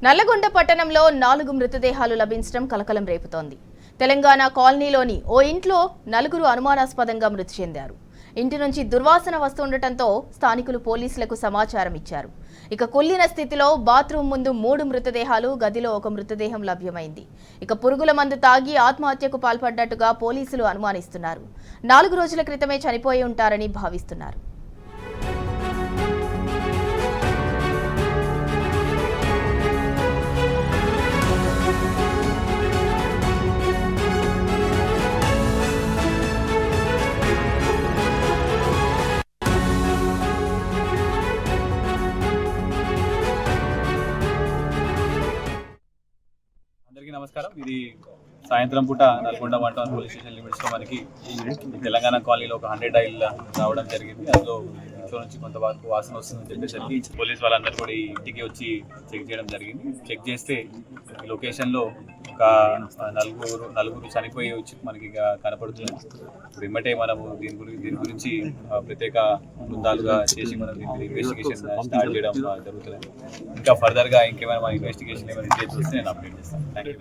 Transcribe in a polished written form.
నల్లగొండ పట్టణంలో 4 మృతదేహాలు లభించడం కలకలం రేపుతోంది. తెలంగాణ కాలనీలోని ఓ ఇంట్లో 4 అనుమానాస్పదంగా మృతి చెందారు. ఇంటి నుంచి దుర్వాసన వస్తుండటంతో స్థానికులు పోలీసులకు సమాచారం ఇచ్చారు. ఇక కుళ్ళిన స్థితిలో బాత్రూమ్ ముందు 3 మృతదేహాలు, గదిలో 1 మృతదేహం లభ్యమైంది. ఇక పురుగుల మందు తాగి ఆత్మహత్యకు పాల్పడ్డట్టుగా పోలీసులు అనుమానిస్తున్నారు. 4 రోజుల క్రితమే చనిపోయి ఉంటారని భావిస్తున్నారు. అందరికీ నమస్కారం. ఇది సాయంత్రం పూట నల్గొండ మండలం పోలీస్ స్టేషన్ లిమిట్స్లో మనకి తెలంగాణ కాలనీలో ఒక 100 డైల్ రావడం జరిగింది. అందులో ఇంట్లో నుంచి కొంత వరకు వాసన వస్తుందని చెప్పేసరికి పోలీస్ వాళ్ళందరూ కూడా ఈ ఇంటికి వచ్చి చెక్ చేయడం జరిగింది. చెక్ చేస్తే ఈ లొకేషన్లో ఒక నలుగురు చనిపోయి వచ్చి మనకి కనపడుతుంది. వెంబటే మనము దీని గురించి ప్రత్యేక బృందాలుగా చేసి మనం దీని ఇన్వెస్టిగేషన్ స్టార్ట్ చేయడం జరుగుతుంది. ఇంకా ఫర్దర్గా ఇంకేమైనా మన ఇన్వెస్టిగేషన్ ఏమైనా చేసి వస్తే నేను అప్డేట్ చేస్తాను. Thank you.